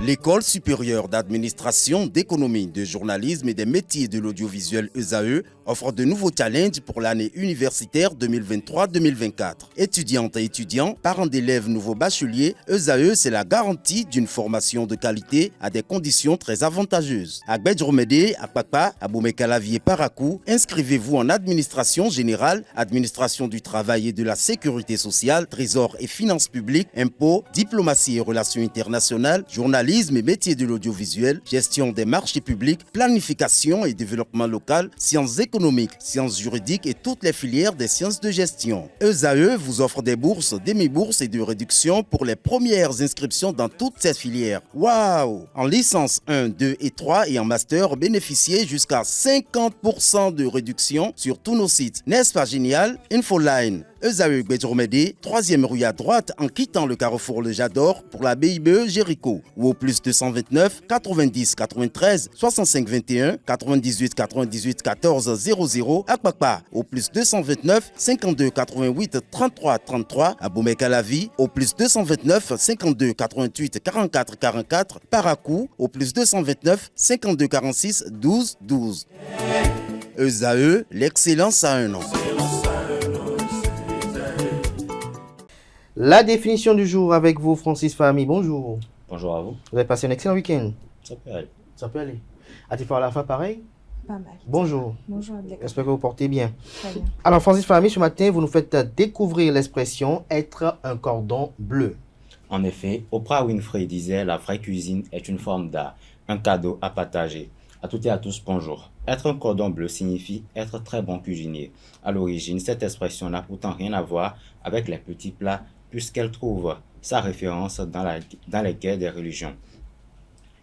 L'École supérieure d'administration, d'économie, de journalisme et des métiers de l'audiovisuel ESAE offre de nouveaux challenges pour l'année universitaire 2023-2024. Étudiantes et étudiants, parents d'élèves nouveaux bacheliers, ESAE, c'est la garantie d'une formation de qualité à des conditions très avantageuses. À Gbedjromede, à Kpakpa, à Boumekalavi et Parakou, inscrivez-vous en administration générale, administration du travail et de la sécurité sociale, trésor et finances publiques, impôts, diplomatie et relations internationales, journalisme et métiers de l'audiovisuel, gestion des marchés publics, planification et développement local, sciences économiques, sciences juridiques et toutes les filières des sciences de gestion. ESAE vous offre des bourses, demi-bourses et de réductions pour les premières inscriptions dans toutes ces filières. Waouh! En licence 1, 2 et 3 et en master, bénéficiez jusqu'à 50% de réduction sur tous nos sites. N'est-ce pas génial? Infoline. ESAE Gbedjromede, 3e rue à droite en quittant le carrefour Le Jador pour la BIBE Jéricho ou au plus 229 90 93 65 21 98 98 14 00 à Kpakpa au plus 229 52 88 33 33 à Boumekalavi au plus 229 52 88 44 44 Parakou au plus 229 52 46 12 12. ESAE, l'excellence à un nom. La définition du jour avec vous, Francis Fahmy. Bonjour. Bonjour à vous. Vous avez passé un excellent week-end? Ça peut aller. Ça peut aller. A-t-il à la fin pareil? Pas mal. Bonjour. Bonjour Abdelkader. J'espère que vous portez bien. Très bien. Alors, Francis Fahmy, ce matin, vous nous faites découvrir l'expression « être un cordon bleu ». En effet, Oprah Winfrey disait « La vraie cuisine est une forme d'art, un cadeau à partager ». À toutes et à tous, bonjour. Être un cordon bleu signifie être très bon cuisinier. À l'origine, cette expression n'a pourtant rien à voir avec les petits plats puisqu'elle trouve sa référence dans les guerres des religions.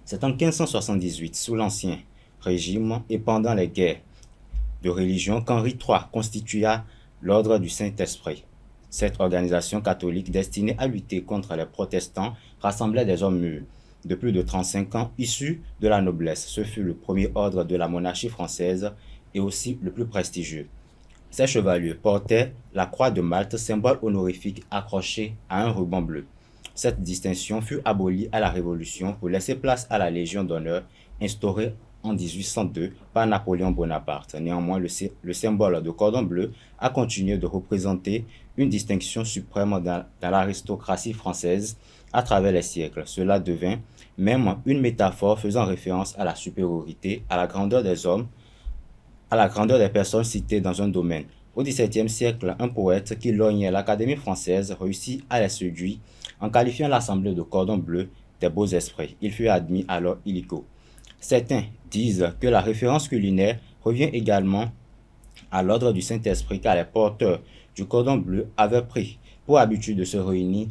C'est en 1578, sous l'Ancien Régime et pendant les guerres de religion, qu'Henri III constitua l'Ordre du Saint-Esprit. Cette organisation catholique destinée à lutter contre les protestants rassemblait des hommes mûrs de plus de 35 ans issus de la noblesse. Ce fut le premier ordre de la monarchie française et aussi le plus prestigieux. Ces chevaliers portaient la croix de Malte, symbole honorifique accroché à un ruban bleu. Cette distinction fut abolie à la Révolution pour laisser place à la Légion d'honneur instaurée en 1802 par Napoléon Bonaparte. Néanmoins, le symbole de cordon bleu a continué de représenter une distinction suprême dans l'aristocratie française à travers les siècles. Cela devint même une métaphore faisant référence à la supériorité, à la grandeur des hommes, à la grandeur des personnes citées dans un domaine. Au XVIIe siècle, un poète qui lognait l'Académie française réussit à les séduire en qualifiant l'Assemblée de cordon bleu des beaux esprits. Il fut admis alors illico. Certains disent que la référence culinaire revient également à l'ordre du Saint-Esprit car les porteurs du cordon bleu avaient pris pour habitude de se réunir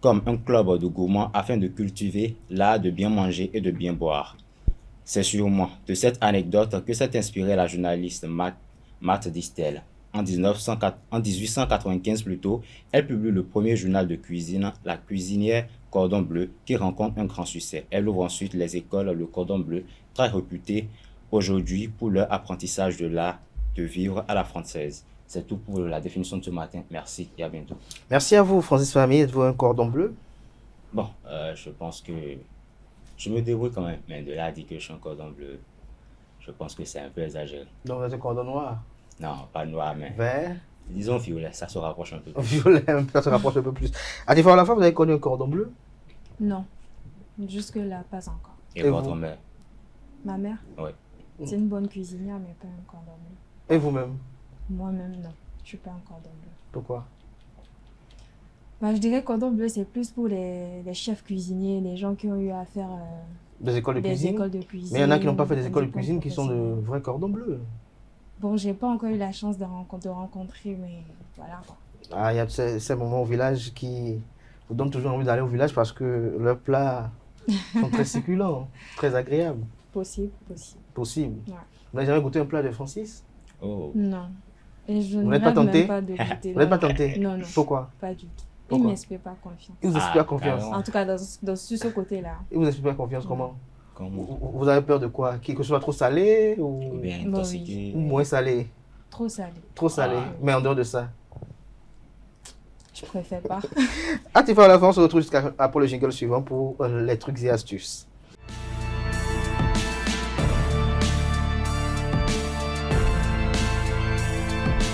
comme un club de gourmands afin de cultiver l'art de bien manger et de bien boire. C'est sûrement de cette anecdote que s'est inspirée la journaliste Marthe Distel. En 1895 plutôt, elle publie le premier journal de cuisine, La Cuisinière Cordon Bleu, qui rencontre un grand succès. Elle ouvre ensuite les écoles Le Cordon Bleu, très réputées aujourd'hui pour leur apprentissage de l'art de vivre à la française. C'est tout pour la définition de ce matin. Merci et à bientôt. Merci à vous, Francis Fahmy. Êtes-vous un cordon bleu? Bon, je pense que je me débrouille quand même, mais de là à dire que je suis un cordon bleu, je pense que c'est un peu exagéré. Donc, vous êtes un cordon noir? Non, pas noir, mais Vert? disons violet, ça se rapproche un peu plus. Violet, ça se rapproche un peu plus. À la fois, vous avez connu un cordon bleu? Non. Jusque-là, pas encore. Et Et votre vous? mère? Ma mère, Oui. c'est une bonne cuisinière, mais pas un cordon bleu. Et vous-même? Moi-même, non. Je suis pas un cordon bleu. Pourquoi? Bah, je dirais cordon bleu, c'est plus pour les chefs cuisiniers, les gens qui ont eu à faire Des écoles de des cuisine? écoles de cuisine. Mais il y en a qui n'ont pas fait des écoles de diplômes cuisine qui sont de professionnels. vrais cordons bleus. Bon, j'ai pas encore eu la chance de rencontrer, mais voilà quoi. Ah, il y a ces moments au village qui vous donnent toujours envie d'aller au village parce que leurs plats sont très succulents, très agréables, Possible. possible. Ouais. Vous n'avez jamais goûté un plat de Francis? Oh, Non. Et je Vous ne n'êtes pas rêve même tenté? pas de goûter. Vous n'êtes pas tenté? Non. Pourquoi? Pas du tout. Il Pourquoi? ne m'inspire pas confiance. Il vous inspire confiance. carrément. En tout cas, sur ce côté-là. Il vous inspire pas confiance comment? comment? Vous avez peur de quoi? Que ce soit trop salé Ou ou bien Bon, intoxiqué? moins salé? Trop salé. Trop salé. Ah. Mais en dehors de ça, Je Je préfère pas. À tes fois, on se retrouve jusqu'à pour le jingle suivant pour les trucs et astuces.